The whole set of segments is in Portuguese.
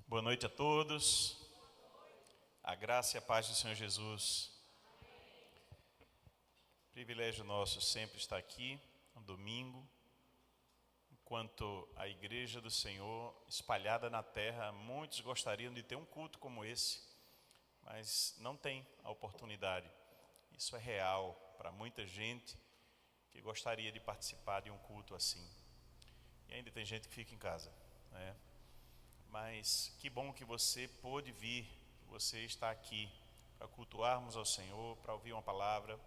Boa noite a todos. A graça e a paz do Senhor Jesus. Privilégio nosso sempre estar aqui, no domingo, enquanto a igreja do Senhor, espalhada na terra, muitos gostariam de ter um culto como esse, mas não tem a oportunidade. Isso é real para muita gente que gostaria de participar de um culto assim. E ainda tem gente que fica em casa, né? Mas que bom que você pôde vir, que você está aqui para cultuarmos ao Senhor, para ouvir uma palavra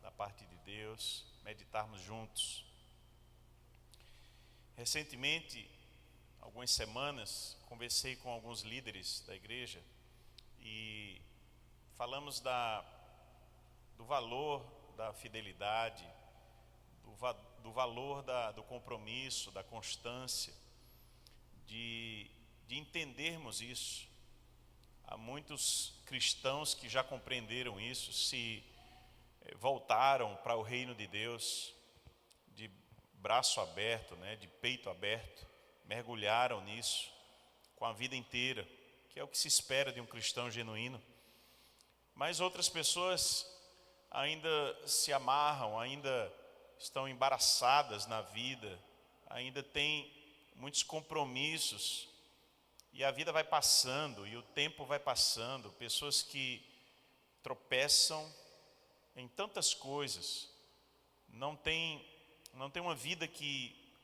da parte de Deus, meditarmos juntos. Recentemente, algumas semanas, conversei com alguns líderes da igreja e falamos do valor da fidelidade, do valor do compromisso, da constância, de entendermos isso. Há muitos cristãos que já compreenderam isso, se voltaram para o reino de Deus de braço aberto, né, de peito aberto, mergulharam nisso com a vida inteira, que é o que se espera de um cristão genuíno. Mas outras pessoas ainda se amarram, ainda estão embaraçadas na vida, ainda têm muitos compromissos. E a vida vai passando, e o tempo vai passando, pessoas que tropeçam em tantas coisas, não tem uma vida que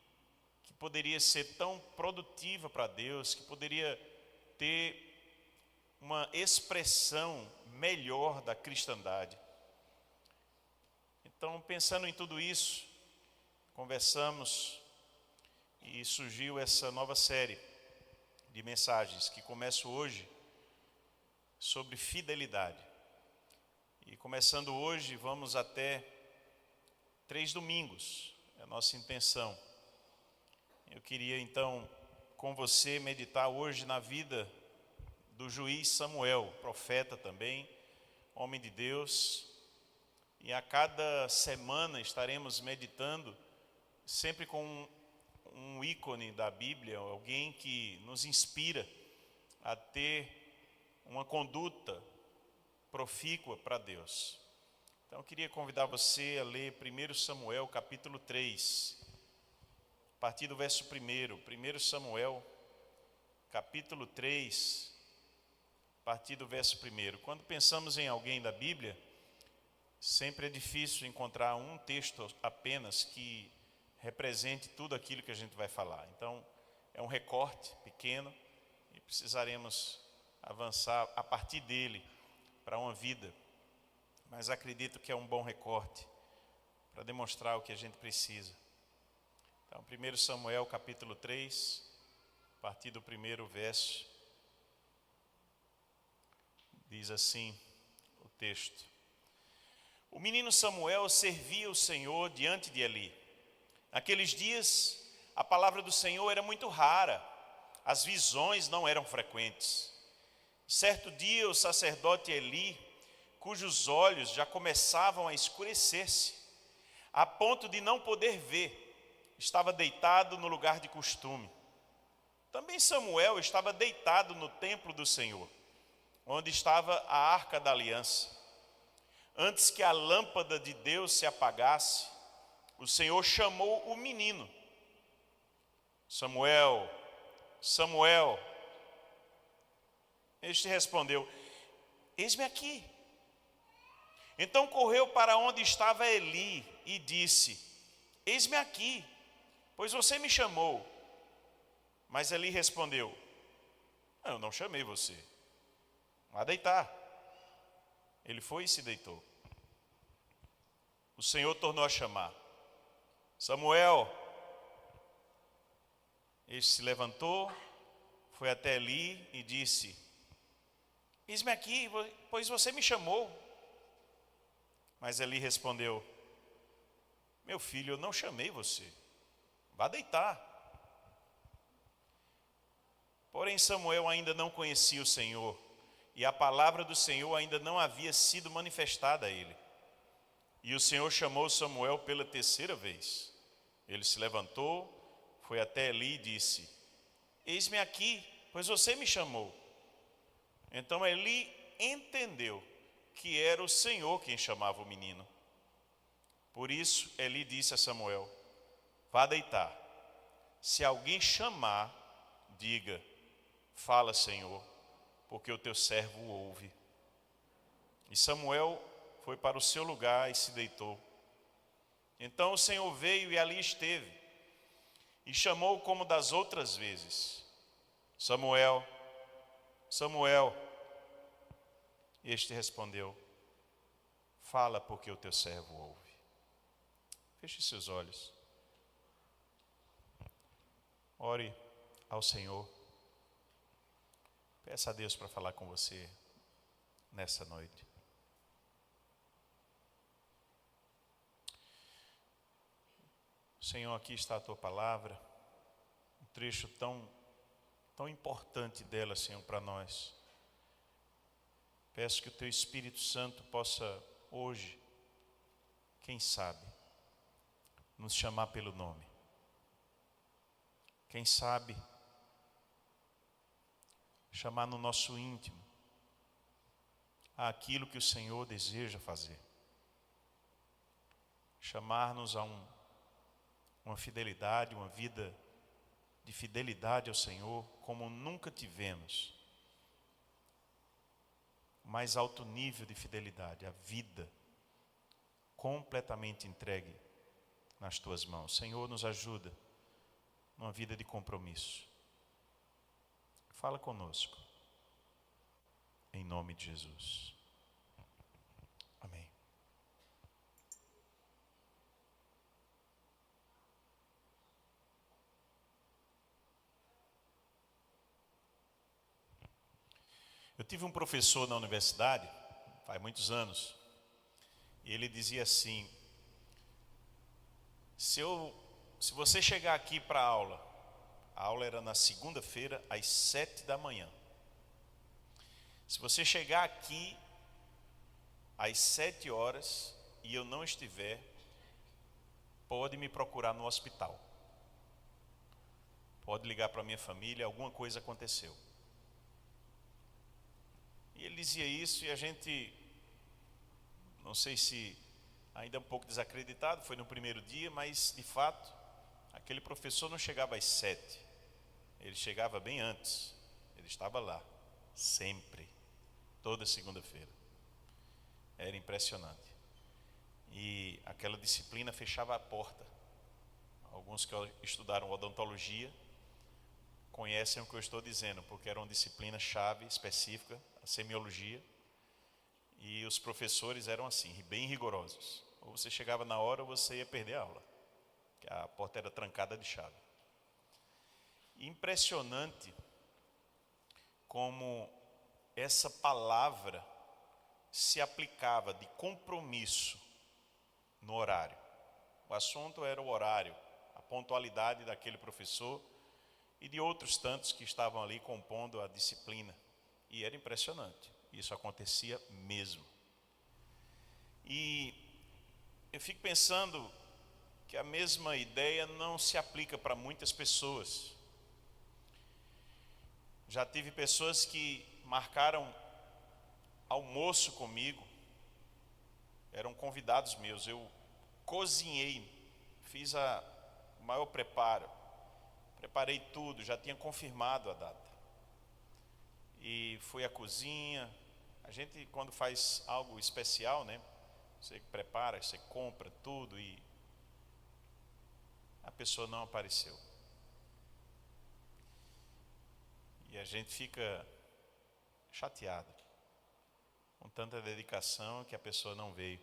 poderia ser tão produtiva para Deus, que poderia ter uma expressão melhor da cristandade. Então, pensando em tudo isso, conversamos e surgiu essa nova série de mensagens que começo hoje sobre fidelidade. E começando hoje, vamos até 3 domingos, é a nossa intenção. Eu queria então com você meditar hoje na vida do juiz Samuel, profeta também, homem de Deus. E a cada semana estaremos meditando sempre com um ícone da Bíblia, alguém que nos inspira a ter uma conduta profícua para Deus. Então eu queria convidar você a ler 1 Samuel capítulo 3, a partir do verso 1. 1 Samuel capítulo 3, a partir do verso 1. Quando pensamos em alguém da Bíblia, sempre é difícil encontrar um texto apenas que represente tudo aquilo que a gente vai falar. Então, é um recorte pequeno e precisaremos avançar a partir dele para uma vida. Mas acredito que é um bom recorte para demonstrar o que a gente precisa. Então, 1 Samuel capítulo 3, a partir do 1º verso, diz assim o texto: O menino Samuel servia o Senhor diante de Eli. Naqueles dias, a palavra do Senhor era muito rara, as visões não eram frequentes. Certo dia, o sacerdote Eli, cujos olhos já começavam a escurecer-se, a ponto de não poder ver, estava deitado no lugar de costume. Também Samuel estava deitado no templo do Senhor, onde estava a arca da aliança. Antes que a lâmpada de Deus se apagasse, o Senhor chamou o menino: Samuel, Samuel. Este respondeu: Eis-me aqui. Então correu para onde estava Eli e disse: Eis-me aqui, pois você me chamou. Mas Eli respondeu: Eu não chamei você. Vá deitar. Ele foi e se deitou. O Senhor tornou a chamar: Samuel. Este se levantou, foi até Eli e disse: Eis-me aqui, pois você me chamou. Mas Eli respondeu: Meu filho, eu não chamei você. Vá deitar. Porém Samuel ainda não conhecia o Senhor, e a palavra do Senhor ainda não havia sido manifestada a ele. E o Senhor chamou Samuel pela 3ª vez. Ele se levantou, foi até Eli e disse: Eis-me aqui, pois você me chamou. Então Eli entendeu que era o Senhor quem chamava o menino. Por isso Eli disse a Samuel: vá deitar. Se alguém chamar, diga: fala, Senhor, porque o teu servo ouve. E Samuel foi para o seu lugar e se deitou. Então o Senhor veio e ali esteve, e chamou como das outras vezes: Samuel, Samuel. Este respondeu: fala, porque o teu servo ouve. Feche seus olhos. Ore ao Senhor. Peça a Deus para falar com você nessa noite. Senhor, aqui está a tua palavra, um trecho tão importante dela, Senhor, para nós. Peço que o teu Espírito Santo possa hoje, quem sabe, nos chamar pelo nome. Quem sabe, chamar no nosso íntimo aquilo que o Senhor deseja fazer. Chamar-nos a uma fidelidade, uma vida de fidelidade ao Senhor, como nunca tivemos. O mais alto nível de fidelidade, a vida completamente entregue nas tuas mãos. Senhor, nos ajuda numa vida de compromisso. Fala conosco, em nome de Jesus. Amém. Eu tive um professor na universidade, faz muitos anos, e ele dizia assim: se você chegar aqui para a aula era na segunda-feira às 7 da manhã. Se você chegar aqui às 7 horas e eu não estiver, pode me procurar no hospital. Pode ligar para a minha família, alguma coisa aconteceu. E ele dizia isso e a gente, não sei se ainda um pouco desacreditado, foi no primeiro dia, mas de fato, aquele professor não chegava às 7, ele chegava bem antes, ele estava lá, sempre, toda segunda-feira. Era impressionante. E aquela disciplina fechava a porta. Alguns que estudaram odontologia conhecem o que eu estou dizendo, porque era uma disciplina chave específica, a semiologia, e os professores eram assim, bem rigorosos. Ou você chegava na hora ou você ia perder a aula, porque a porta era trancada de chave. Impressionante como essa palavra se aplicava de compromisso no horário. O assunto era o horário, a pontualidade daquele professor e de outros tantos que estavam ali compondo a disciplina. E era impressionante, isso acontecia mesmo. E eu fico pensando que a mesma ideia não se aplica para muitas pessoas. Já tive pessoas que marcaram almoço comigo, eram convidados meus, eu cozinhei, fiz o maior preparo, preparei tudo, já tinha confirmado a data. E fui à cozinha. A gente, quando faz algo especial, né? Você prepara, você compra tudo e a pessoa não apareceu. E a gente fica chateado com tanta dedicação que a pessoa não veio.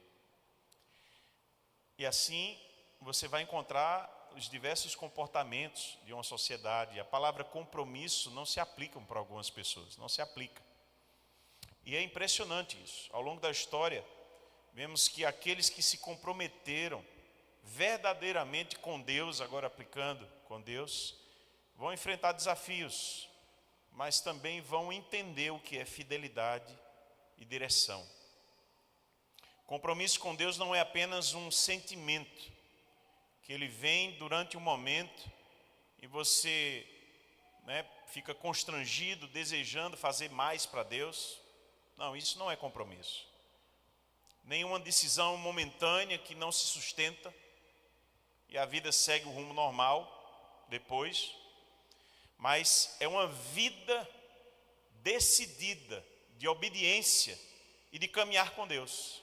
E assim você vai encontrar os diversos comportamentos de uma sociedade. A palavra compromisso não se aplica para algumas pessoas, não se aplica. E é impressionante isso. Ao longo da história, vemos que aqueles que se comprometeram verdadeiramente com Deus, agora aplicando com Deus, vão enfrentar desafios, mas também vão entender o que é fidelidade e direção. Compromisso com Deus não é apenas um sentimento, que ele vem durante um momento e você fica constrangido, desejando fazer mais para Deus. Não, isso não é compromisso. Nenhuma decisão momentânea que não se sustenta e a vida segue o rumo normal depois. Mas é uma vida decidida de obediência e de caminhar com Deus.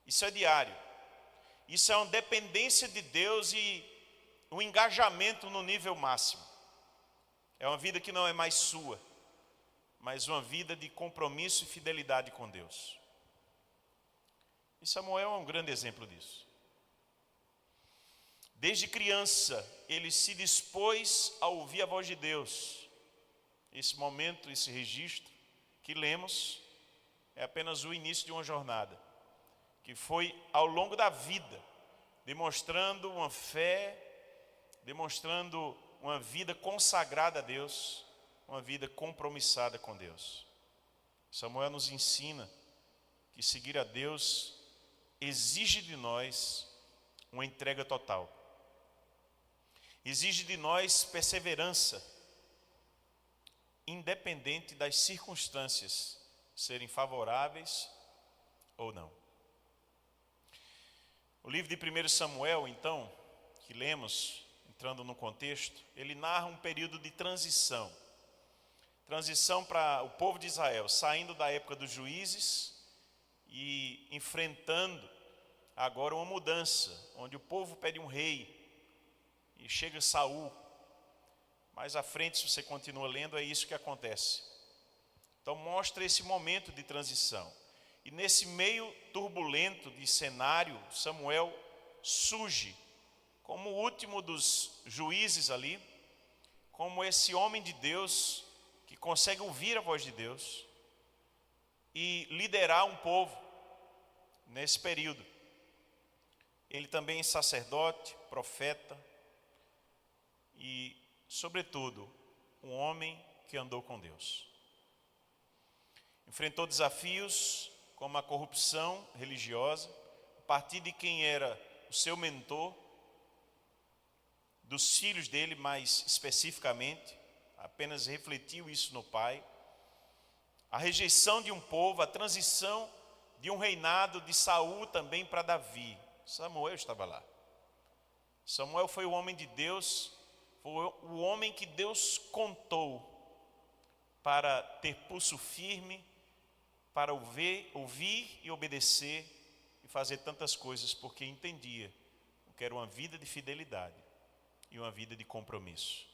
Isso é diário. Isso é uma dependência de Deus e um engajamento no nível máximo. É uma vida que não é mais sua, mas uma vida de compromisso e fidelidade com Deus. E Samuel é um grande exemplo disso. Desde criança, ele se dispôs a ouvir a voz de Deus. Esse momento, esse registro que lemos, é apenas o início de uma jornada, que foi ao longo da vida, demonstrando uma fé, demonstrando uma vida consagrada a Deus, uma vida compromissada com Deus. Samuel nos ensina que seguir a Deus exige de nós uma entrega total. Exige de nós perseverança, independente das circunstâncias serem favoráveis ou não. O livro de 1 Samuel, então, que lemos, entrando no contexto, ele narra um período de transição. Transição para o povo de Israel, saindo da época dos juízes e enfrentando agora uma mudança, onde o povo pede um rei e chega Saul. Mais à frente, se você continua lendo, é isso que acontece. Então mostra esse momento de transição. E nesse meio turbulento de cenário, Samuel surge como o último dos juízes ali, como esse homem de Deus que consegue ouvir a voz de Deus e liderar um povo nesse período. Ele também é sacerdote, profeta e, sobretudo, um homem que andou com Deus. Enfrentou desafios como a corrupção religiosa, a partir de quem era o seu mentor, dos filhos dele mais especificamente, apenas refletiu isso no pai. A rejeição de um povo, a transição de um reinado de Saul também para Davi. Samuel estava lá. Samuel foi o homem de Deus, foi o homem que Deus contou para ter pulso firme, para ouvir e obedecer e fazer tantas coisas, porque entendia que era uma vida de fidelidade e uma vida de compromisso.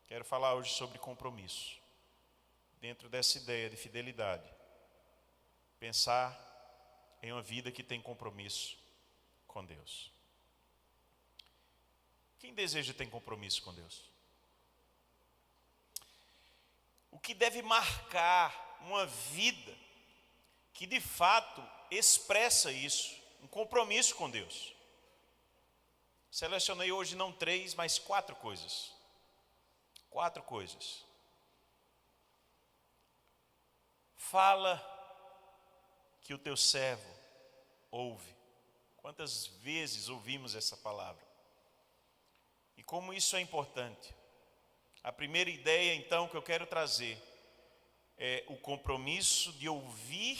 Quero falar hoje sobre compromisso, dentro dessa ideia de fidelidade. Pensar em uma vida que tem compromisso com Deus. Quem deseja ter compromisso com Deus? O que deve marcar uma vida que de fato expressa isso, um compromisso com Deus? Selecionei hoje não 3, mas 4 coisas. 4 coisas. Fala que o teu servo ouve. Quantas vezes ouvimos essa palavra? E como isso é importante. A primeira ideia, então, que eu quero trazer é o compromisso de ouvir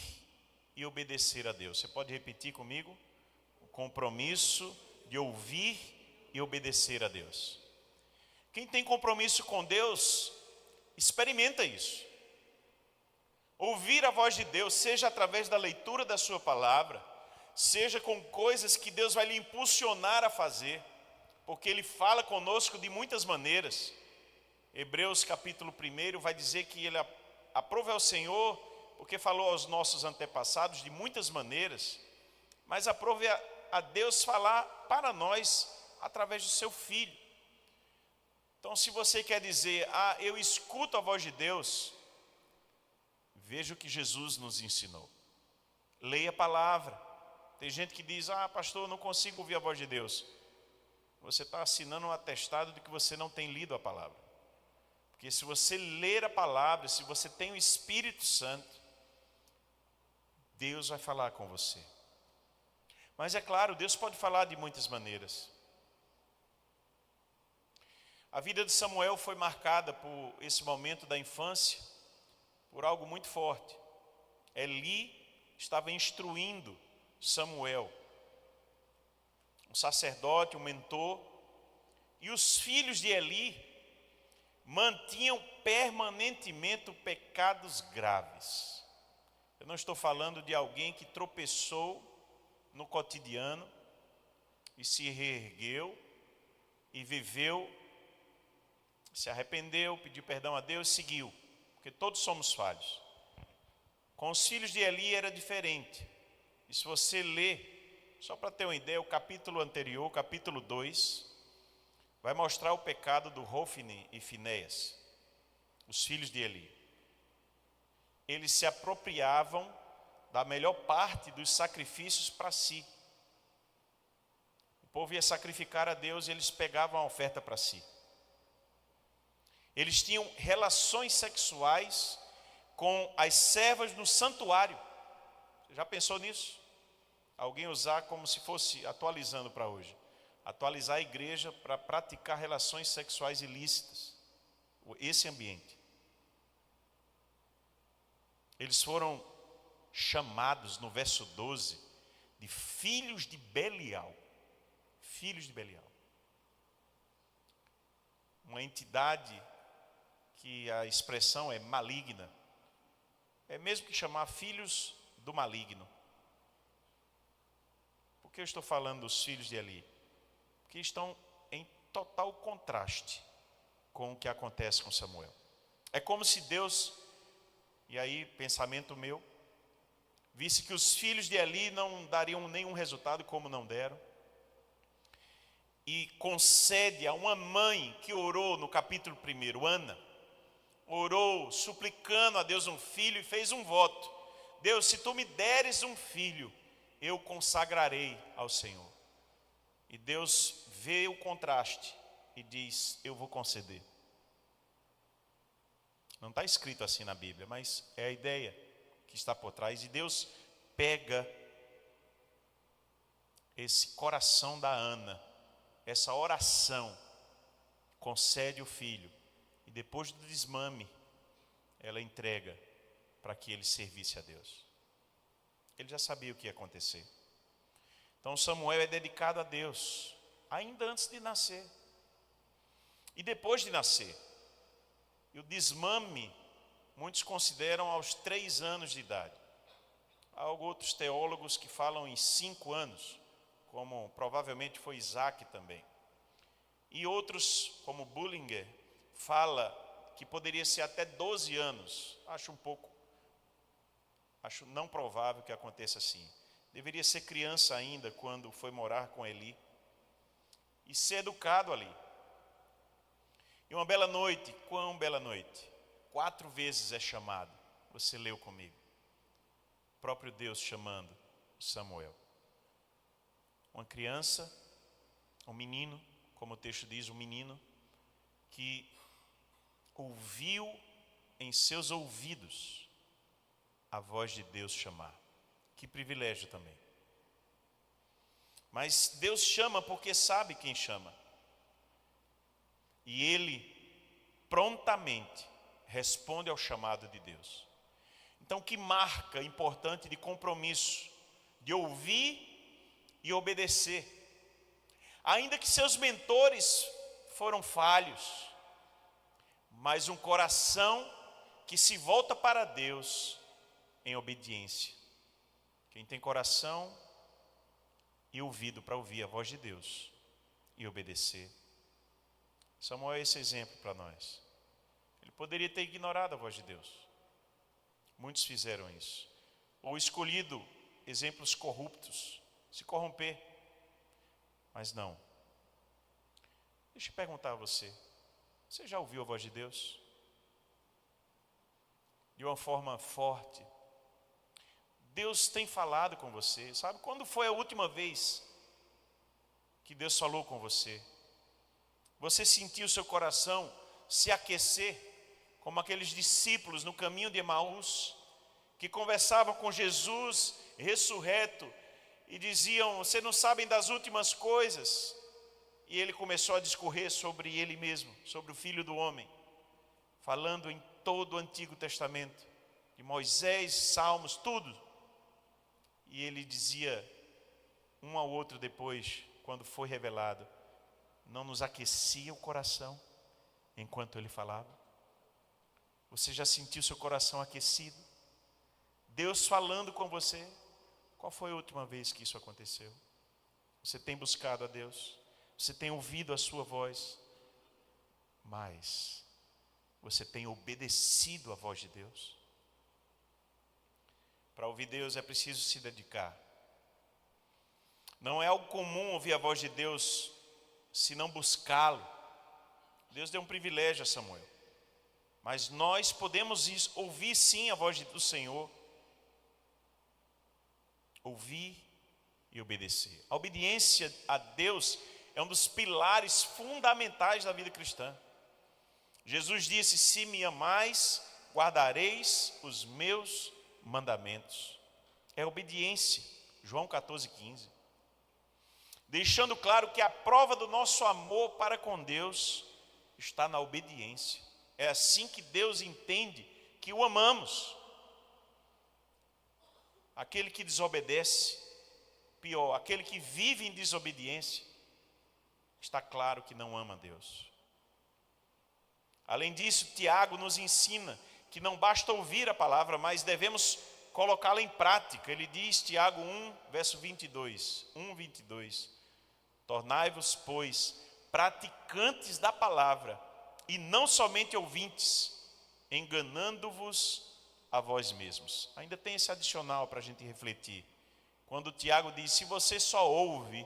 e obedecer a Deus. Você pode repetir comigo? O compromisso de ouvir e obedecer a Deus. Quem tem compromisso com Deus, experimenta isso. Ouvir a voz de Deus, seja através da leitura da sua palavra, seja com coisas que Deus vai lhe impulsionar a fazer, porque Ele fala conosco de muitas maneiras. Hebreus capítulo 1 vai dizer que Ele aprova ao Senhor, porque falou aos nossos antepassados de muitas maneiras, mas aprove a Deus falar para nós através do seu Filho. Então, se você quer dizer, eu escuto a voz de Deus, veja o que Jesus nos ensinou. Leia a palavra. Tem gente que diz, pastor, eu não consigo ouvir a voz de Deus. Você está assinando um atestado de que você não tem lido a palavra. Porque se você ler a palavra, se você tem o Espírito Santo, Deus vai falar com você. Mas é claro, Deus pode falar de muitas maneiras. A vida de Samuel foi marcada por esse momento da infância, por algo muito forte. Eli estava instruindo Samuel, um sacerdote, um mentor, e os filhos de Eli mantinham permanentemente pecados graves. Eu não estou falando de alguém que tropeçou no cotidiano e se reergueu e viveu, se arrependeu, pediu perdão a Deus e seguiu, porque todos somos falhos. Com os filhos de Eli era diferente. E se você ler, só para ter uma ideia, o capítulo anterior, o capítulo 2, vai mostrar o pecado do Hofni e Finéias, os filhos de Eli. Eles se apropriavam da melhor parte dos sacrifícios para si. O povo ia sacrificar a Deus e eles pegavam a oferta para si. Eles tinham relações sexuais com as servas no santuário. Você já pensou nisso? Alguém usar como se fosse, atualizando para hoje, atualizar a igreja para praticar relações sexuais ilícitas. Esse ambiente. Eles foram chamados no verso 12 de filhos de Belial. Filhos de Belial. Uma entidade que a expressão é maligna. É mesmo que chamar filhos do maligno. Por que eu estou falando dos filhos de Eli? Porque estão em total contraste com o que acontece com Samuel. É como se Deus, e aí pensamento meu, visse que os filhos de Eli não dariam nenhum resultado, como não deram, e concede a uma mãe que orou no capítulo 1, Ana, orou suplicando a Deus um filho e fez um voto: Deus, se tu me deres um filho, eu consagrarei ao Senhor. E Deus vê o contraste e diz: eu vou conceder. Não está escrito assim na Bíblia, mas é a ideia que está por trás. E Deus pega esse coração da Ana, essa oração, concede o filho, e depois do desmame, ela entrega para que ele servisse a Deus. Ele já sabia o que ia acontecer. Então Samuel é dedicado a Deus, ainda antes de nascer. E depois de nascer. E o desmame, muitos consideram aos 3 anos de idade. Há outros teólogos que falam em 5 anos, como provavelmente foi Isaac também. E outros, como Bullinger, fala que poderia ser até 12 anos. Acho não provável que aconteça assim. Deveria ser criança ainda quando foi morar com Eli e ser educado ali. E uma bela noite, quão bela noite, 4 vezes é chamado, você leu comigo, o próprio Deus chamando Samuel. Uma criança, um menino, como o texto diz, um menino que ouviu em seus ouvidos a voz de Deus chamar. Que privilégio também. Mas Deus chama porque sabe quem chama. E ele prontamente responde ao chamado de Deus. Então, que marca importante de compromisso, de ouvir e obedecer. Ainda que seus mentores foram falhos, mas um coração que se volta para Deus em obediência. Quem tem coração e ouvido para ouvir a voz de Deus e obedecer. Samuel é esse exemplo para nós. Ele poderia ter ignorado a voz de Deus. Muitos fizeram isso. Ou escolhido exemplos corruptos, se corromper. Mas não. Deixa eu perguntar a você. Você já ouviu a voz de Deus? De uma forma forte. Deus tem falado com você. Sabe quando foi a última vez que Deus falou com você? Você sentiu seu coração se aquecer, como aqueles discípulos no caminho de Emaús, que conversavam com Jesus ressurreto e diziam: vocês não sabem das últimas coisas? e ele começou a discorrer sobre ele mesmo, sobre o Filho do Homem, falando em todo o Antigo Testamento, de Moisés, Salmos, tudo. E ele dizia um ao outro depois, quando foi revelado, não nos aquecia o coração enquanto ele falava? Você já sentiu seu coração aquecido? Deus falando com você? Qual foi a última vez que isso aconteceu? Você tem buscado a Deus? Você tem ouvido a sua voz? Mas você tem obedecido à voz de Deus? Para ouvir Deus é preciso se dedicar. Não é algo comum ouvir a voz de Deus se não buscá-lo. Deus deu um privilégio a Samuel. Mas nós podemos ouvir sim a voz do Senhor. Ouvir e obedecer. A obediência a Deus é um dos pilares fundamentais da vida cristã. Jesus disse: se me amais, guardareis os meus mandamentos. É obediência. João 14,15. Deixando claro que a prova do nosso amor para com Deus está na obediência. É assim que Deus entende que o amamos. Aquele que desobedece, pior, aquele que vive em desobediência, está claro que não ama Deus. Além disso, Tiago nos ensina que não basta ouvir a palavra, mas devemos colocá-la em prática. Ele diz, Tiago 1, verso 22, 1:22, tornai-vos, pois, praticantes da palavra, e não somente ouvintes, enganando-vos a vós mesmos. Ainda tem esse adicional para a gente refletir. Quando Tiago diz, se você só ouve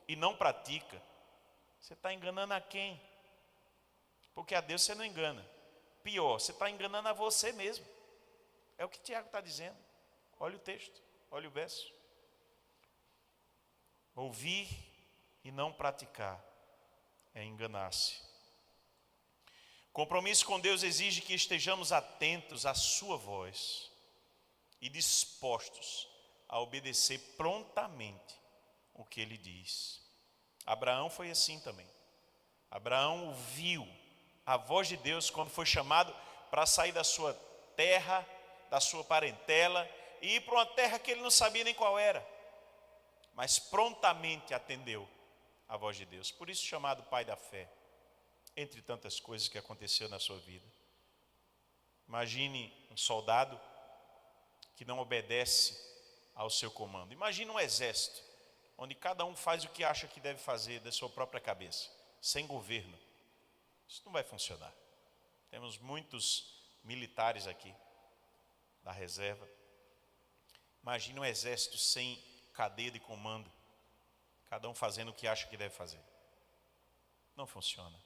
e não pratica, você está enganando a quem? Porque a Deus você não engana. Pior, você está enganando a você mesmo. É o que Tiago está dizendo. Olha o texto, olha o verso. Ouvir e não praticar é enganar-se. Compromisso com Deus exige que estejamos atentos à sua voz e dispostos a obedecer prontamente o que ele diz. Abraão foi assim também. Abraão ouviu a voz de Deus quando foi chamado para sair da sua terra, da sua parentela, e ir para uma terra que ele não sabia nem qual era. Mas prontamente atendeu a voz de Deus. Por isso chamado pai da fé. Entre tantas coisas que aconteceu na sua vida. Imagine um soldado que não obedece ao seu comando. Imagine um exército, onde cada um faz o que acha que deve fazer da sua própria cabeça, sem governo. Isso não vai funcionar. Temos muitos militares aqui, da reserva. Imagine um exército sem cadeia de comando, cada um fazendo o que acha que deve fazer. Não funciona.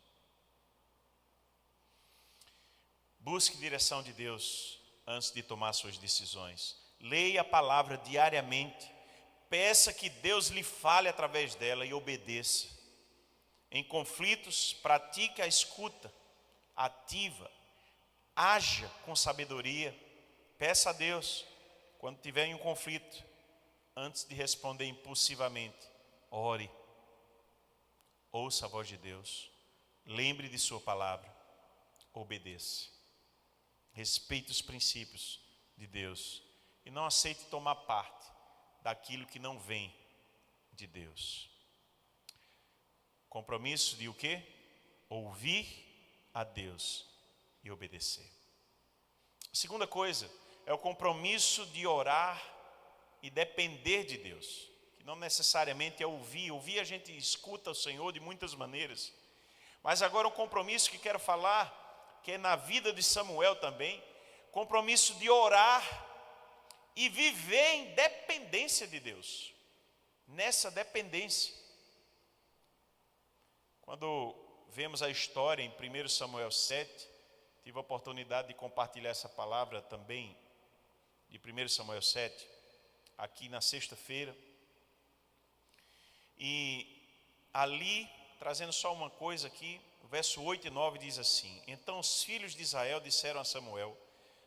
Busque direção de Deus antes de tomar suas decisões. Leia a palavra diariamente. Peça que Deus lhe fale através dela e obedeça. Em conflitos, pratique a escuta ativa. Haja com sabedoria. Peça a Deus, quando tiver em um conflito, antes de responder impulsivamente, ore. Ouça a voz de Deus. Lembre de sua palavra. Obedeça. Respeite os princípios de Deus e não aceite tomar parte daquilo que não vem de Deus. Compromisso de o quê? Ouvir a Deus e obedecer. A segunda coisa é o compromisso de orar e depender de Deus. Que não necessariamente é ouvir. Ouvir a gente escuta o Senhor de muitas maneiras. Mas agora um compromisso que quero falar, que é na vida de Samuel também, compromisso de orar e viver em dependência de Deus. Nessa dependência. Quando vemos a história em 1 Samuel 7, tive a oportunidade de compartilhar essa palavra também, de 1 Samuel 7, aqui na sexta-feira. E ali, trazendo só uma coisa aqui, o verso 8 e 9 diz assim: então os filhos de Israel disseram a Samuel: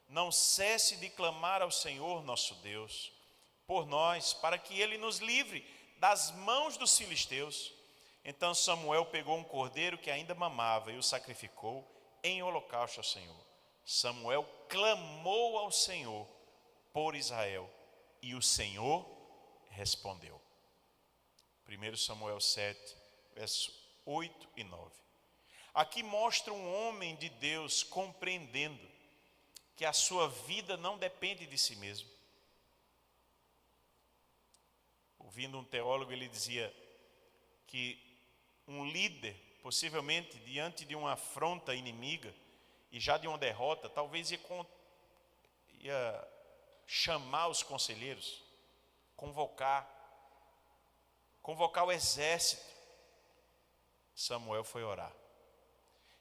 não cesse de clamar ao Senhor nosso Deus por nós, para que Ele nos livre das mãos dos filisteus. Então Samuel pegou um cordeiro que ainda mamava e o sacrificou em holocausto ao Senhor. Samuel clamou ao Senhor por Israel e o Senhor respondeu. 1 Samuel 7, versos 8 e 9. Aqui mostra um homem de Deus compreendendo que a sua vida não depende de si mesmo. Ouvindo um teólogo, ele dizia que um líder, possivelmente diante de uma afronta inimiga e já de uma derrota, talvez ia chamar os conselheiros, convocar o exército. Samuel foi orar.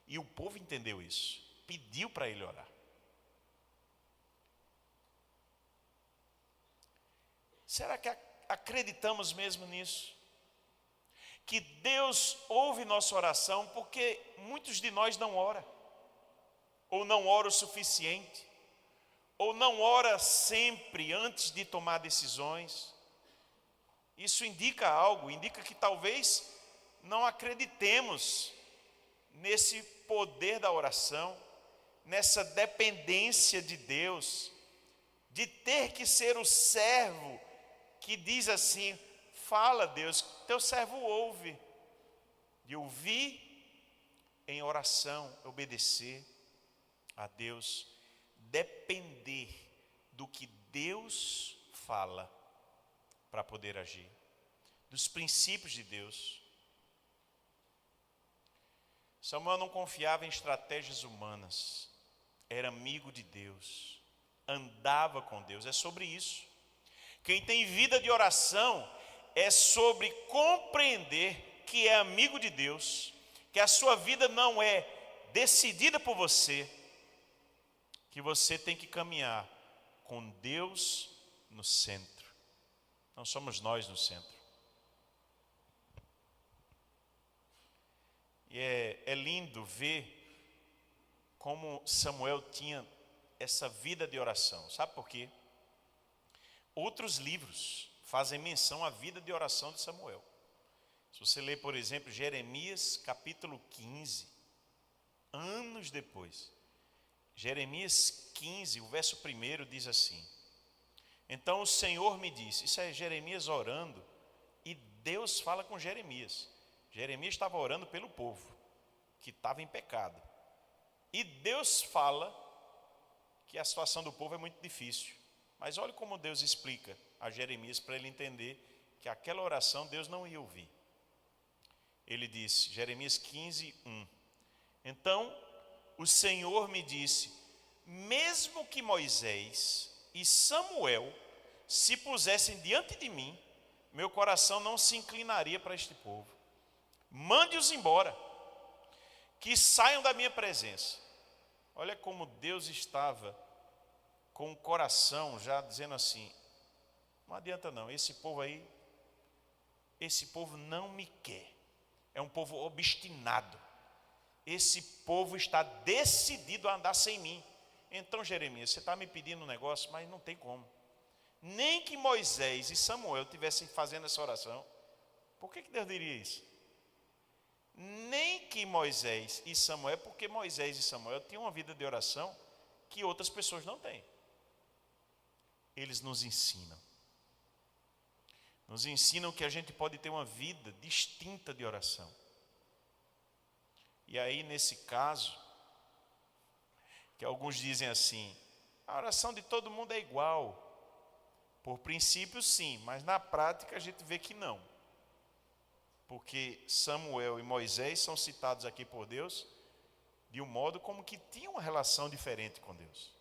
E o povo entendeu isso, pediu para ele orar. Será que acreditamos mesmo nisso? Que Deus ouve nossa oração, porque muitos de nós não oram, ou não oram o suficiente, ou não ora sempre antes de tomar decisões. Isso indica algo, indica que talvez não acreditemos nesse poder da oração, nessa dependência de Deus, de ter que ser o servo que diz assim: fala, Deus, teu servo ouve. De ouvir em oração, obedecer a Deus, depender do que Deus fala para poder agir, dos princípios de Deus. Samuel não confiava em estratégias humanas, era amigo de Deus, andava com Deus. É sobre isso. Quem tem vida de oração é sobre compreender que é amigo de Deus, que a sua vida não é decidida por você, que você tem que caminhar com Deus no centro. Não somos nós no centro. E é lindo ver como Samuel tinha essa vida de oração. Sabe por quê? Outros livros fazem menção à vida de oração de Samuel. Se você ler, por exemplo, Jeremias capítulo 15, anos depois, Jeremias 15, o verso 1 diz assim: então o Senhor me disse, isso é Jeremias orando, e Deus fala com Jeremias. Jeremias estava orando pelo povo, que estava em pecado. E Deus fala que a situação do povo é muito difícil. Mas olha como Deus explica a Jeremias para ele entender que aquela oração Deus não ia ouvir. Ele disse, Jeremias 15, 1. Então o Senhor me disse, mesmo que Moisés e Samuel se pusessem diante de mim, meu coração não se inclinaria para este povo. Mande-os embora, que saiam da minha presença. Olha como Deus estava com o coração já dizendo assim, não adianta não, esse povo aí, esse povo não me quer, é um povo obstinado, esse povo está decidido a andar sem mim. Então Jeremias, você está me pedindo um negócio, mas não tem como. Nem que Moisés e Samuel estivessem fazendo essa oração, por que Deus diria isso? Nem que Moisés e Samuel, porque Moisés e Samuel tinham uma vida de oração que outras pessoas não têm. Eles nos ensinam que a gente pode ter uma vida distinta de oração. E aí nesse caso, que alguns dizem assim, a oração de todo mundo é igual. Por princípio sim, mas na prática a gente vê que não. Porque Samuel e Moisés são citados aqui por Deus de um modo como que tinham uma relação diferente com Deus.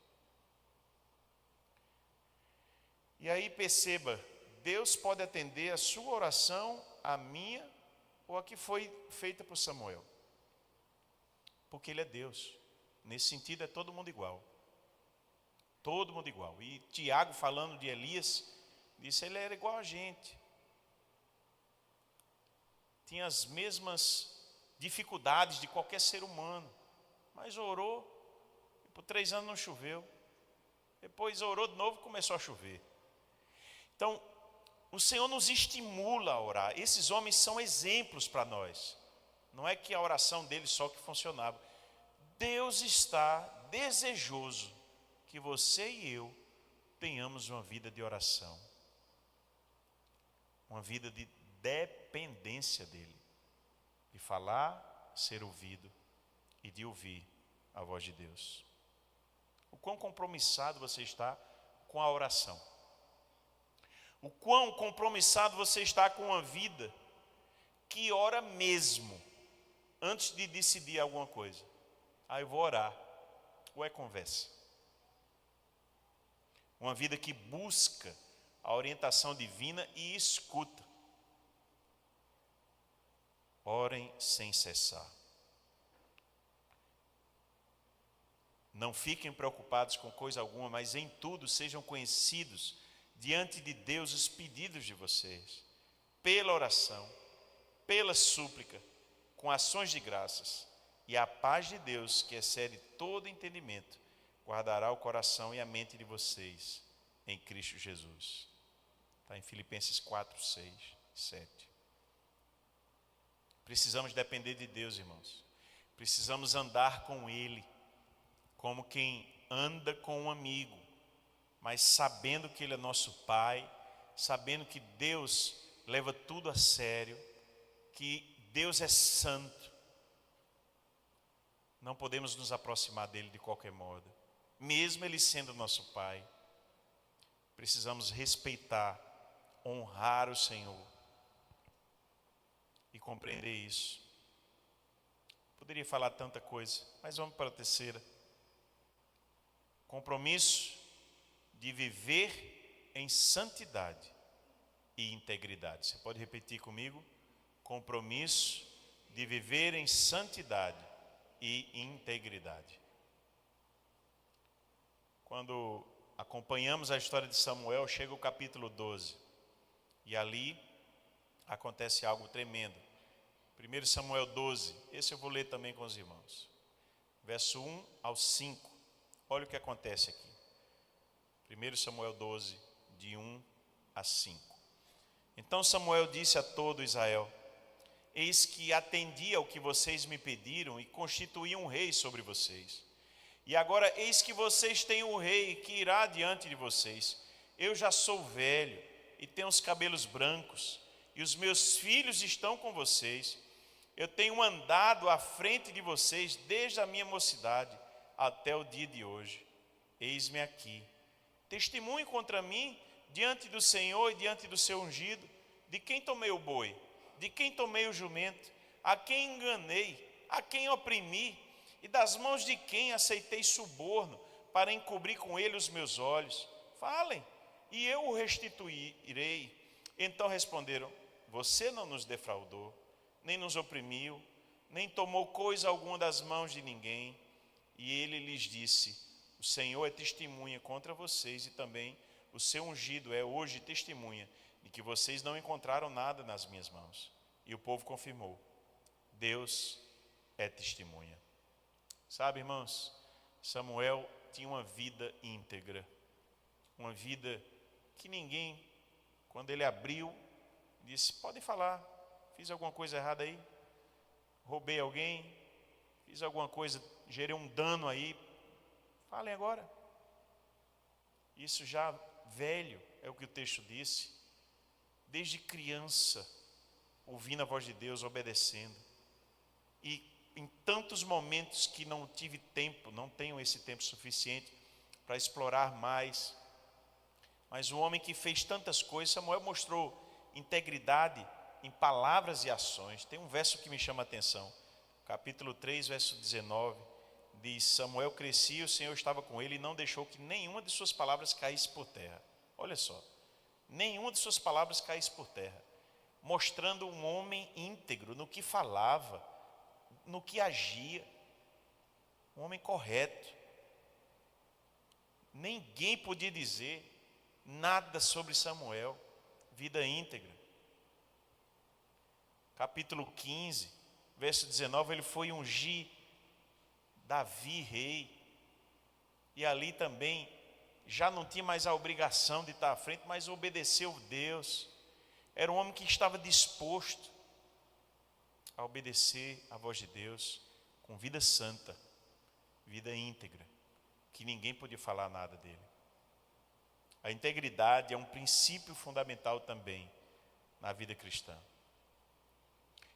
E aí perceba, Deus pode atender a sua oração, a minha, ou a que foi feita por Samuel. Porque Ele é Deus. Nesse sentido é todo mundo igual. Todo mundo igual. E Tiago, falando de Elias, disse ele era igual a gente. Tinha as mesmas dificuldades de qualquer ser humano. Mas orou, e por 3 anos não choveu. Depois orou de novo e começou a chover. Então, o Senhor nos estimula a orar. Esses homens são exemplos para nós. Não é que a oração deles só que funcionava. Deus está desejoso que você e eu tenhamos uma vida de oração. Uma vida de dependência dEle. De falar, ser ouvido e de ouvir a voz de Deus. O quão compromissado você está com a oração. O quão compromissado você está com uma vida que ora mesmo antes de decidir alguma coisa. Eu vou orar. Ou é conversa? Uma vida que busca a orientação divina e escuta. Orem sem cessar. Não fiquem preocupados com coisa alguma, mas em tudo sejam conhecidos diante de Deus os pedidos de vocês, pela oração, pela súplica, com ações de graças, e a paz de Deus, que excede todo entendimento, guardará o coração e a mente de vocês em Cristo Jesus. Está em Filipenses 4, 6, 7. Precisamos depender de Deus, irmãos. Precisamos andar com Ele, como quem anda com um amigo, mas sabendo que Ele é nosso Pai, sabendo que Deus leva tudo a sério, que Deus é santo. Não podemos nos aproximar dEle de qualquer modo, mesmo Ele sendo nosso Pai. Precisamos respeitar, honrar o Senhor e compreender isso. Poderia falar tanta coisa, mas vamos para a terceira. Compromisso de viver em santidade e integridade. Você pode repetir comigo? Compromisso de viver em santidade e integridade. Quando acompanhamos a história de Samuel, chega o capítulo 12. E ali acontece algo tremendo. 1 Samuel 12, esse eu vou ler também com os irmãos. Verso 1 ao 5. Olha o que acontece aqui. 1 Samuel 12, de 1 a 5. Então Samuel disse a todo Israel: eis que atendi ao que vocês me pediram e constituí um rei sobre vocês. E agora eis que vocês têm um rei que irá diante de vocês. Eu já sou velho e tenho os cabelos brancos, e os meus filhos estão com vocês. Eu tenho andado à frente de vocês desde a minha mocidade até o dia de hoje. Eis-me aqui. Testemunhe contra mim diante do Senhor e diante do seu ungido, de quem tomei o boi, de quem tomei o jumento, a quem enganei, a quem oprimi, e das mãos de quem aceitei suborno para encobrir com ele os meus olhos. Falem, e eu o restituirei. Então responderam: você não nos defraudou, nem nos oprimiu, nem tomou coisa alguma das mãos de ninguém. E ele lhes disse: o Senhor é testemunha contra vocês, e também o seu ungido é hoje testemunha de que vocês não encontraram nada nas minhas mãos. E o povo confirmou: Deus é testemunha. Sabe, irmãos, Samuel tinha uma vida íntegra, uma vida que ninguém, quando ele abriu, disse: pode falar, fiz alguma coisa errada aí, roubei alguém, fiz alguma coisa, gerei um dano aí, falem agora. Isso já velho, é o que o texto disse, desde criança, ouvindo a voz de Deus, obedecendo. E em tantos momentos que não tive tempo, não tenho esse tempo suficiente para explorar mais, mas o homem que fez tantas coisas, Samuel mostrou integridade em palavras e ações. Tem um verso que me chama a atenção, capítulo 3, verso 19, diz: Samuel crescia, o Senhor estava com ele e não deixou que nenhuma de suas palavras caísse por terra. Olha só, nenhuma de suas palavras caísse por terra, mostrando um homem íntegro no que falava, no que agia, um homem correto. Ninguém podia dizer nada sobre Samuel, vida íntegra. Capítulo 15, verso 19, ele foi ungir Davi rei, e ali também já não tinha mais a obrigação de estar à frente, mas obedeceu Deus, era um homem que estava disposto a obedecer à voz de Deus com vida santa, vida íntegra, que ninguém podia falar nada dele. A integridade é um princípio fundamental também na vida cristã.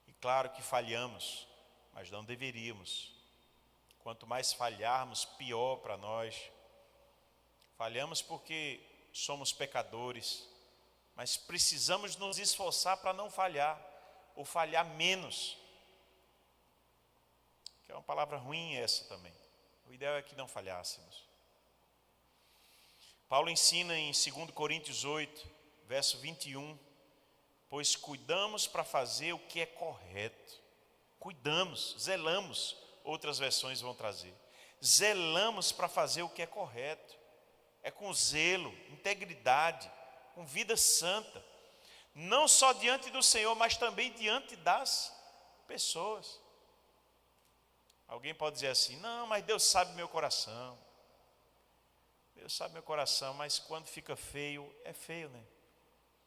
E claro que falhamos, mas não deveríamos. Quanto mais falharmos, pior para nós. Falhamos porque somos pecadores, mas precisamos nos esforçar para não falhar, ou falhar menos. Que é uma palavra ruim essa também. O ideal é que não falhássemos. Paulo ensina em 2 Coríntios 8, verso 21, pois cuidamos para fazer o que é correto. Cuidamos, zelamos, outras versões vão trazer. Zelamos para fazer o que é correto. É com zelo, integridade, com vida santa. Não só diante do Senhor, mas também diante das pessoas. Alguém pode dizer assim, não, mas Deus sabe meu coração. Deus sabe meu coração, mas quando fica feio, é feio, né?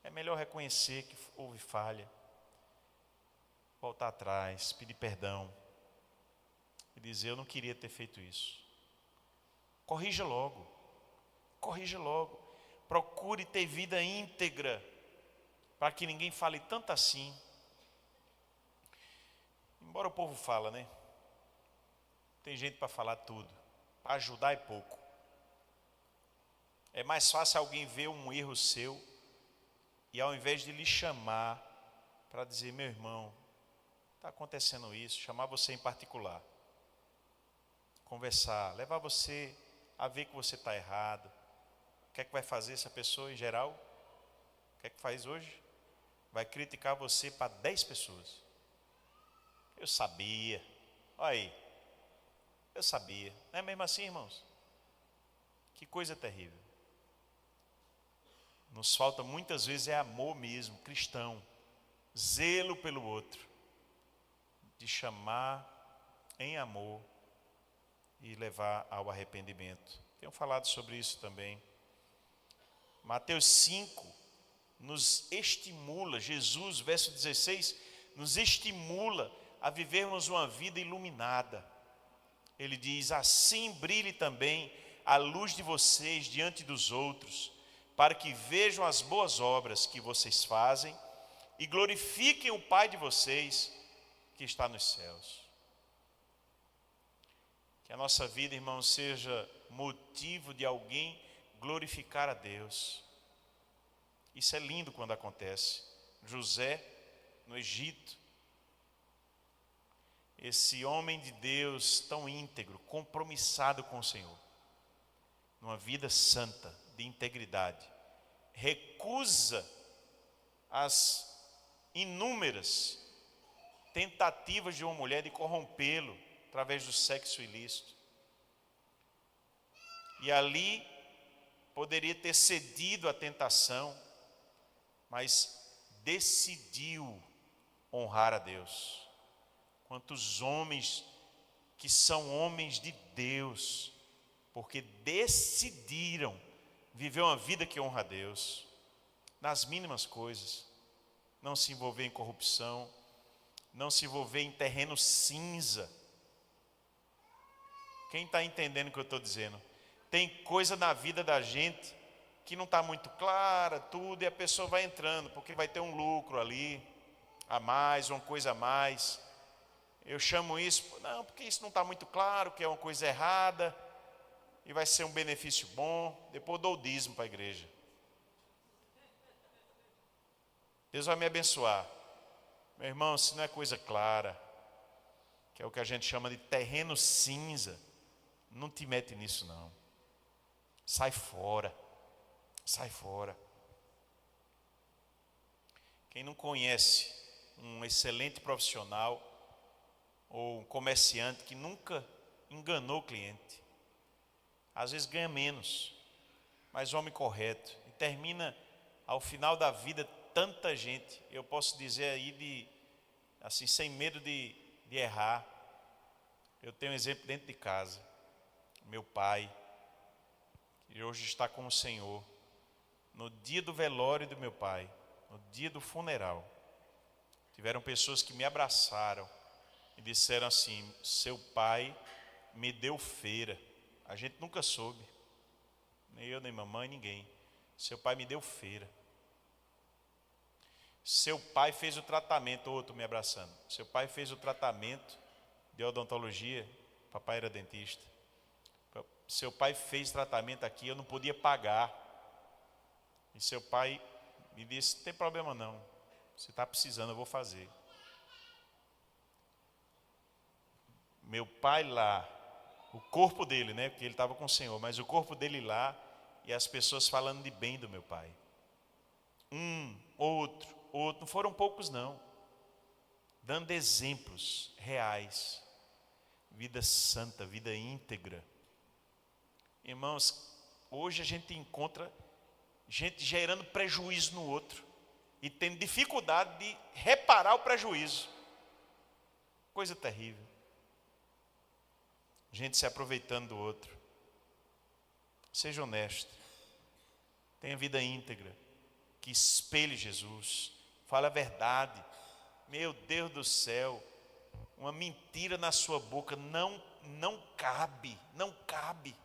É melhor reconhecer que houve falha. Voltar atrás, pedir perdão. E dizer, eu não queria ter feito isso. Corrija logo. Corrija logo. Procure ter vida íntegra, para que ninguém fale tanto assim. Embora o povo fala, né? Tem gente para falar tudo. Para ajudar é pouco. É mais fácil alguém ver um erro seu e ao invés de lhe chamar para dizer, meu irmão, está acontecendo isso, chamar você em particular. Conversar, levar você a ver que você está errado. O que é que vai fazer essa pessoa em geral? O que é que faz hoje? Vai criticar você para 10 pessoas. Eu sabia. Olha aí. Eu sabia. Não é mesmo assim, irmãos? Que coisa terrível. Nos falta muitas vezes é amor mesmo, cristão. Zelo pelo outro. De chamar em amor e levar ao arrependimento. Tenho falado sobre isso também. Mateus 5 nos estimula, Jesus, verso 16, nos estimula a vivermos uma vida iluminada. Ele diz, assim brilhe também a luz de vocês diante dos outros, para que vejam as boas obras que vocês fazem e glorifiquem o Pai de vocês que está nos céus. Que a nossa vida, irmãos, seja motivo de alguém glorificar a Deus. Isso é lindo quando acontece. José, no Egito, esse homem de Deus tão íntegro, compromissado com o Senhor, numa vida santa, de integridade, recusa as inúmeras tentativas de uma mulher de corrompê-lo através do sexo ilícito. E ali poderia ter cedido à tentação, mas decidiu honrar a Deus. Quantos homens que são homens de Deus, porque decidiram viver uma vida que honra a Deus, nas mínimas coisas, não se envolver em corrupção, não se envolver em terreno cinza. Quem está entendendo o que eu estou dizendo? Tem coisa na vida da gente que não está muito clara, tudo, e a pessoa vai entrando, porque vai ter um lucro ali, a mais, uma coisa a mais. Eu chamo isso, não, porque isso não está muito claro, que é uma coisa errada, e vai ser um benefício bom, depois eu dou o dízimo para a igreja. Deus vai me abençoar. Meu irmão, se não é coisa clara, que é o que a gente chama de terreno cinza, não te mete nisso não. Sai fora. Sai fora. Quem não conhece um excelente profissional ou um comerciante que nunca enganou o cliente, às vezes ganha menos, mas homem correto, e termina ao final da vida tanta gente, eu posso dizer aí assim, sem medo de errar. Eu tenho um exemplo dentro de casa, meu pai, que hoje está com o Senhor. No dia do velório do meu pai, no dia do funeral, tiveram pessoas que me abraçaram e disseram assim: seu pai me deu feira. A gente nunca soube, nem eu, nem mamãe, ninguém. Seu pai me deu feira. Seu pai fez o tratamento, outro me abraçando. Seu pai fez o tratamento de odontologia, papai era dentista. Seu pai fez tratamento aqui, eu não podia pagar. E seu pai me disse: não tem problema não, você está precisando, eu vou fazer. Meu pai lá, o corpo dele, né, porque ele estava com o Senhor, mas o corpo dele lá, e as pessoas falando de bem do meu pai. Outro, não foram poucos não, dando exemplos reais, vida santa, vida íntegra. Irmãos, hoje a gente encontra gente gerando prejuízo no outro e tendo dificuldade de reparar o prejuízo. Coisa terrível. Gente se aproveitando do outro. Seja honesto. Tenha vida íntegra. Que espelhe Jesus. Fale a verdade. Meu Deus do céu. Uma mentira na sua boca não cabe. Não cabe.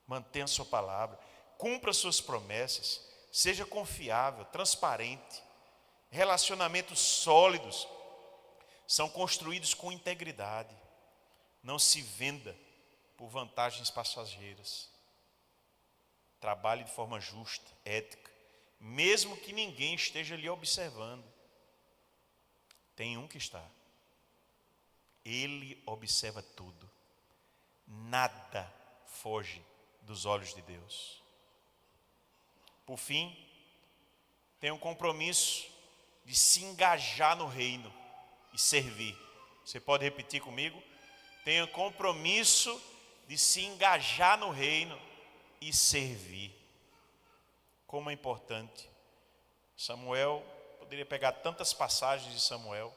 Mantenha a sua palavra. Cumpra suas promessas. Seja confiável, transparente. Relacionamentos sólidos são construídos com integridade. Não se venda por vantagens passageiras. Trabalhe de forma justa, ética, mesmo que ninguém esteja lhe observando. Tem um que está. Ele observa tudo. Nada foge dos olhos de Deus. Por fim, tem um compromisso de se engajar no reino e servir. Você pode repetir comigo? Tenha compromisso de se engajar no reino e servir. Como é importante. Samuel, poderia pegar tantas passagens de Samuel,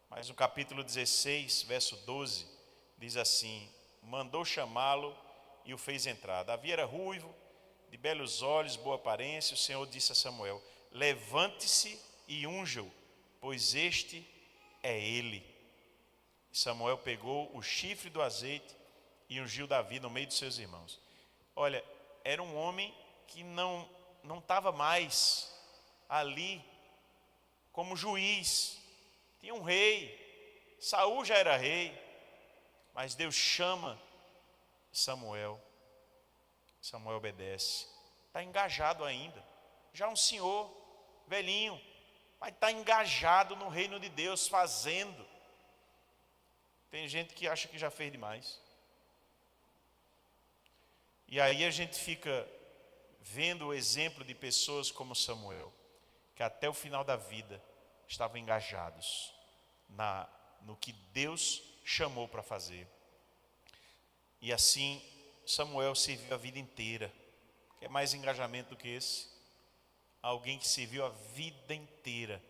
mas no capítulo 16, verso 12, diz assim: mandou chamá-lo e o fez entrar. Davi era ruivo, de belos olhos, boa aparência. O Senhor disse a Samuel: levante-se e unja-o, pois este é ele. Samuel pegou o chifre do azeite e ungiu Davi no meio de seus irmãos. Olha, era um homem que não estava mais ali como juiz. Tinha um rei, Saul já era rei, mas Deus chama Samuel. Samuel obedece. Está engajado ainda. Já um senhor, velhinho, mas está engajado no reino de Deus, fazendo. Tem gente que acha que já fez demais. E aí a gente fica vendo o exemplo de pessoas como Samuel, que até o final da vida estavam engajados no que Deus chamou para fazer. E assim Samuel serviu a vida inteira. Quer mais engajamento do que esse? Alguém que serviu a vida inteira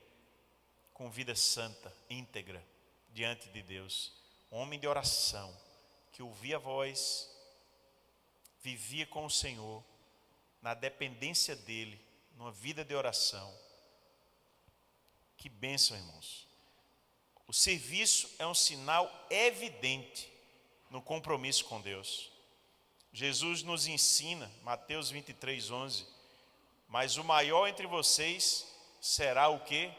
com vida santa, íntegra, diante de Deus. Homem de oração, que ouvia a voz, vivia com o Senhor, na dependência dEle, numa vida de oração. Que bênção, irmãos. O serviço é um sinal evidente no compromisso com Deus. Jesus nos ensina, Mateus 23, 11, mas o maior entre vocês será o quê?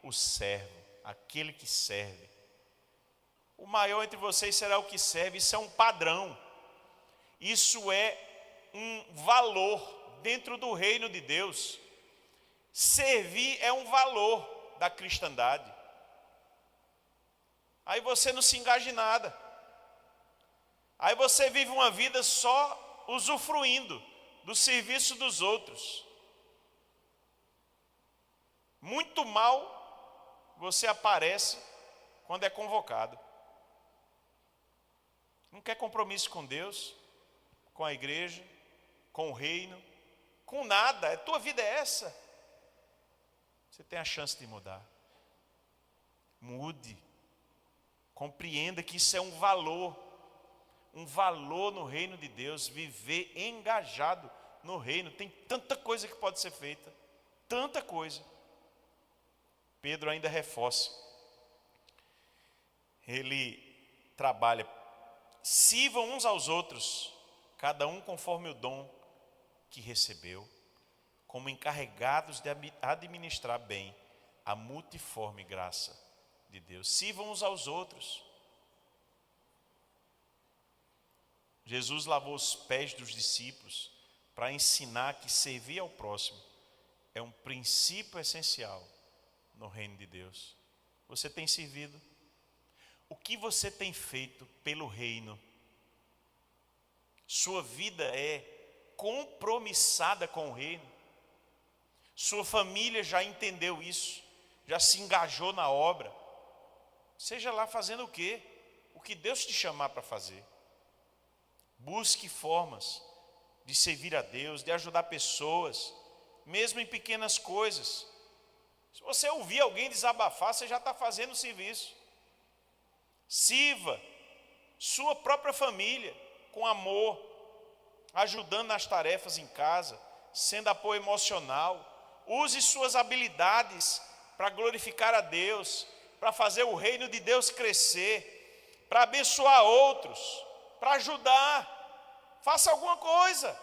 O servo, aquele que serve. O maior entre vocês será o que serve. Isso é um padrão. Isso é um valor dentro do reino de Deus. Servir é um valor da cristandade. Aí você não se engaja em nada. Aí você vive uma vida só usufruindo do serviço dos outros. Muito mal você aparece quando é convocado. Não quer compromisso com Deus, com a igreja, com o reino, com nada. A tua vida é essa. Você tem a chance de mudar. Mude. Compreenda que isso é um valor no reino de Deus. Viver engajado no reino. Tem tanta coisa que pode ser feita. tanta coisa. Pedro ainda reforça. Ele trabalha, sirvam uns aos outros, cada um conforme o dom que recebeu, como encarregados de administrar bem a multiforme graça de Deus. Sirvam uns aos outros. Jesus lavou os pés dos discípulos para ensinar que servir ao próximo é um princípio essencial no reino de Deus. Você tem servido? O que você tem feito pelo reino? Sua vida é compromissada com o reino? Sua família já entendeu isso? Já se engajou na obra? Seja lá fazendo o quê? O que Deus te chamar para fazer. Busque formas de servir a Deus, de ajudar pessoas, mesmo em pequenas coisas. Se você ouvir alguém desabafar, você já está fazendo o serviço. Sirva sua própria família com amor, ajudando nas tarefas em casa, sendo apoio emocional. Use suas habilidades para glorificar a Deus, para fazer o reino de Deus crescer, para abençoar outros, para ajudar. Faça alguma coisa.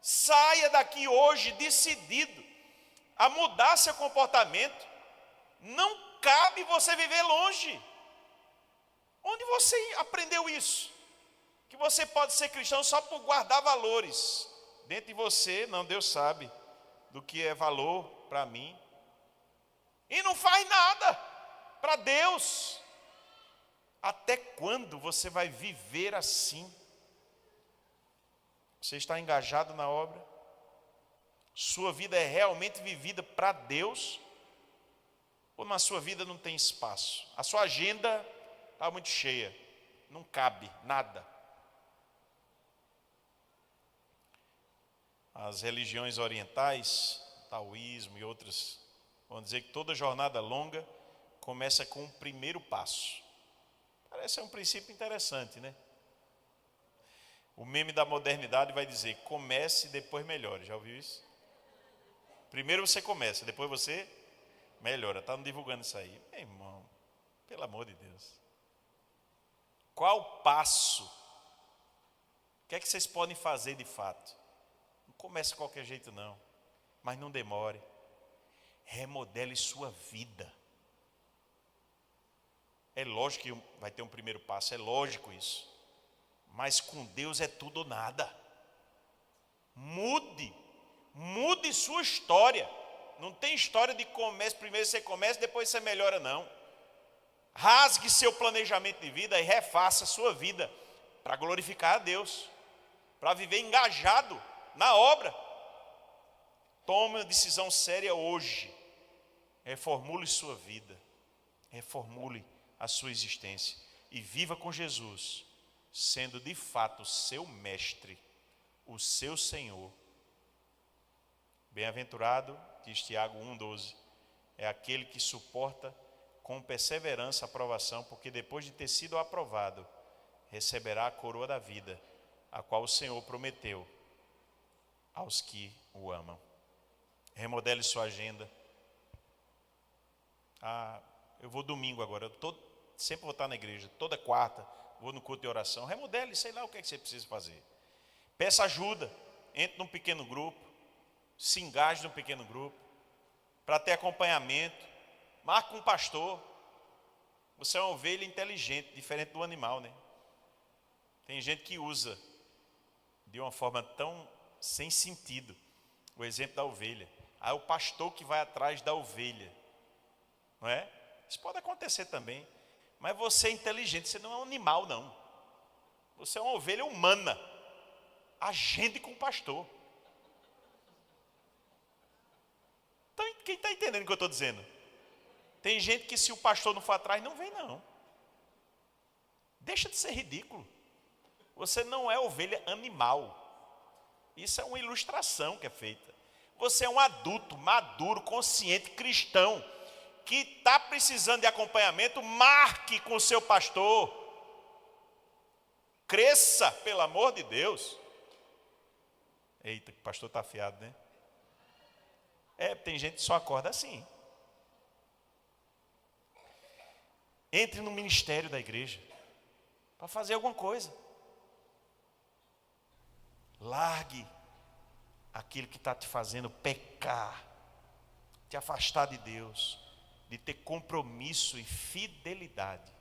Saia daqui hoje decidido a mudar seu comportamento. Não cabe você viver longe. Onde você aprendeu isso? Que você pode ser cristão só por guardar valores dentro de você. Não, Deus sabe do que é valor para mim. E não faz nada para Deus. Até quando você vai viver assim? Você está engajado na obra? Sua vida é realmente vivida para Deus? Ou na sua vida não tem espaço? A sua agenda está muito cheia, não cabe nada. As religiões orientais, taoísmo e outras, vão dizer que toda jornada longa começa com o primeiro passo. Parece um princípio interessante, né? O meme da modernidade vai dizer: comece e depois melhore. Já ouviu isso? Primeiro você começa, depois você melhora. Está divulgando isso aí. Meu irmão, pelo amor de Deus. Qual o passo? O que é que vocês podem fazer de fato? Não comece de qualquer jeito não, mas não demore. Remodele sua vida. É lógico que vai ter um primeiro passo, é lógico isso. Mas com Deus é tudo ou nada. Mude sua história. Não tem história de começo, primeiro você começa, depois você melhora, não. Rasgue seu planejamento de vida e refaça a sua vida para glorificar a Deus, para viver engajado na obra. Tome uma decisão séria hoje. Reformule sua vida, reformule a sua existência e viva com Jesus, sendo de fato o seu mestre, o seu Senhor. Bem-aventurado, diz Tiago 1,12, é aquele que suporta com perseverança a aprovação, porque depois de ter sido aprovado, receberá a coroa da vida, a qual o Senhor prometeu aos que o amam. Remodele sua agenda. Eu vou domingo agora, sempre vou estar na igreja, toda quarta, vou no culto de oração. Remodele, sei lá o que é que você precisa fazer. Peça ajuda, entre num pequeno grupo, se engaje num pequeno grupo, para ter acompanhamento. Marque um pastor. Você é uma ovelha inteligente, diferente do animal, né? Tem gente que usa de uma forma tão sem sentido o exemplo da ovelha. É o pastor que vai atrás da ovelha, não é? Isso pode acontecer também. Mas você é inteligente, você não é um animal, não. Você é uma ovelha humana. Agende com o pastor. Então, quem está entendendo o que eu estou dizendo? Tem gente que se o pastor não for atrás, não vem não. Deixa de ser ridículo. Você não é ovelha animal. Isso é uma ilustração que é feita. Você é um adulto, maduro, consciente, cristão, que está precisando de acompanhamento. Marque com o seu pastor. Cresça, pelo amor de Deus. Eita, que pastor está afiado, né? Tem gente que só acorda assim. Entre no ministério da igreja para fazer alguma coisa. Largue aquilo que está te fazendo pecar, te afastar de Deus, de ter compromisso e fidelidade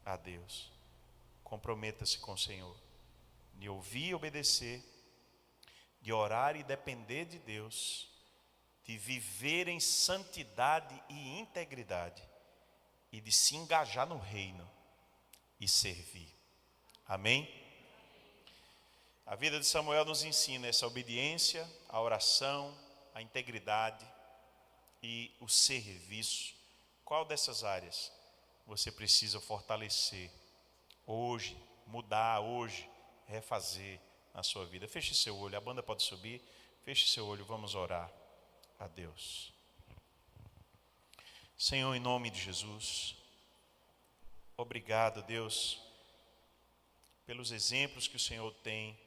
a Deus. Comprometa-se com o Senhor, de ouvir e obedecer, de orar e depender de Deus, de viver em santidade e integridade, e de se engajar no reino e servir. Amém? A vida de Samuel nos ensina essa obediência, a oração, a integridade e o serviço. Qual dessas áreas você precisa fortalecer hoje, mudar hoje, refazer na sua vida? Feche seu olho, a banda pode subir. Feche seu olho, vamos orar a Deus. Senhor, em nome de Jesus, obrigado, Deus, pelos exemplos que o Senhor tem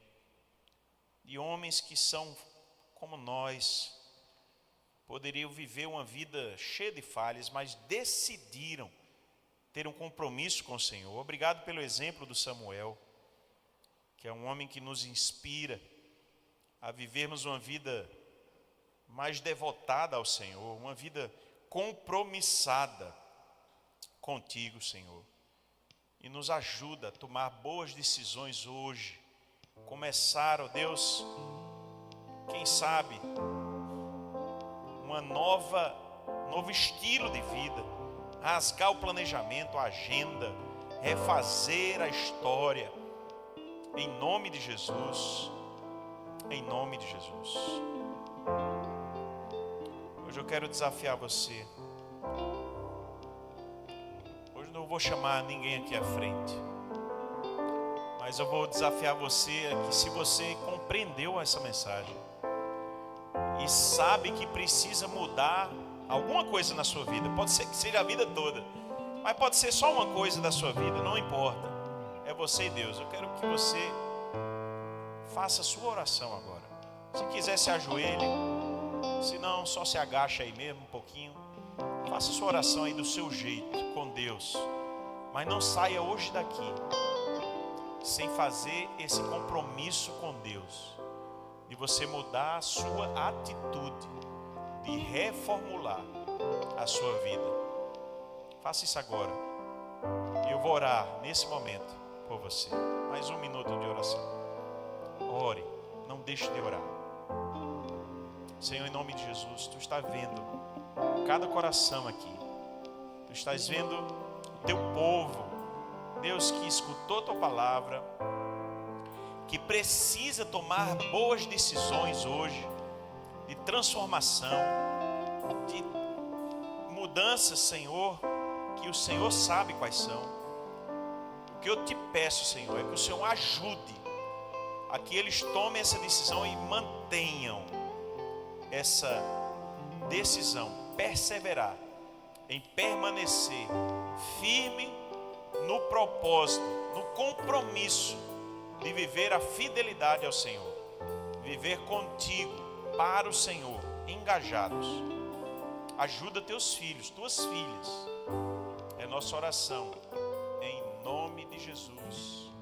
de homens que são como nós, poderiam viver uma vida cheia de falhas, mas decidiram ter um compromisso com o Senhor. Obrigado pelo exemplo do Samuel, que é um homem que nos inspira a vivermos uma vida mais devotada ao Senhor, uma vida compromissada contigo, Senhor. E nos ajuda a tomar boas decisões hoje. Começar, ó Deus, quem sabe, novo estilo de vida, rasgar o planejamento, a agenda, refazer a história, em nome de Jesus, em nome de Jesus. Hoje eu quero desafiar você. Hoje não vou chamar ninguém aqui à frente, mas eu vou desafiar você que, se você compreendeu essa mensagem e sabe que precisa mudar alguma coisa na sua vida, pode ser que seja a vida toda, mas pode ser só uma coisa da sua vida, não importa, é você e Deus. Eu quero que você faça a sua oração agora. Se quiser, se ajoelhe, se não, só se agacha aí mesmo um pouquinho. Faça a sua oração aí do seu jeito, com Deus, mas não saia hoje daqui sem fazer esse compromisso com Deus, de você mudar a sua atitude, de reformular a sua vida. Faça isso agora. Eu vou orar nesse momento por você. Mais um minuto de oração. Ore, não deixe de orar. Senhor, em nome de Jesus, Tu estás vendo cada coração aqui. Tu estás vendo o Teu povo, Deus, que escutou Tua palavra, que precisa tomar boas decisões hoje, de transformação, de mudanças, Senhor, que o Senhor sabe quais são. O que eu te peço, Senhor, é que o Senhor ajude a que eles tomem essa decisão e mantenham essa decisão, perseverar em permanecer firme no propósito, no compromisso de viver a fidelidade ao Senhor, viver contigo, para o Senhor, engajados. Ajuda teus filhos, tuas filhas. É nossa oração, em nome de Jesus.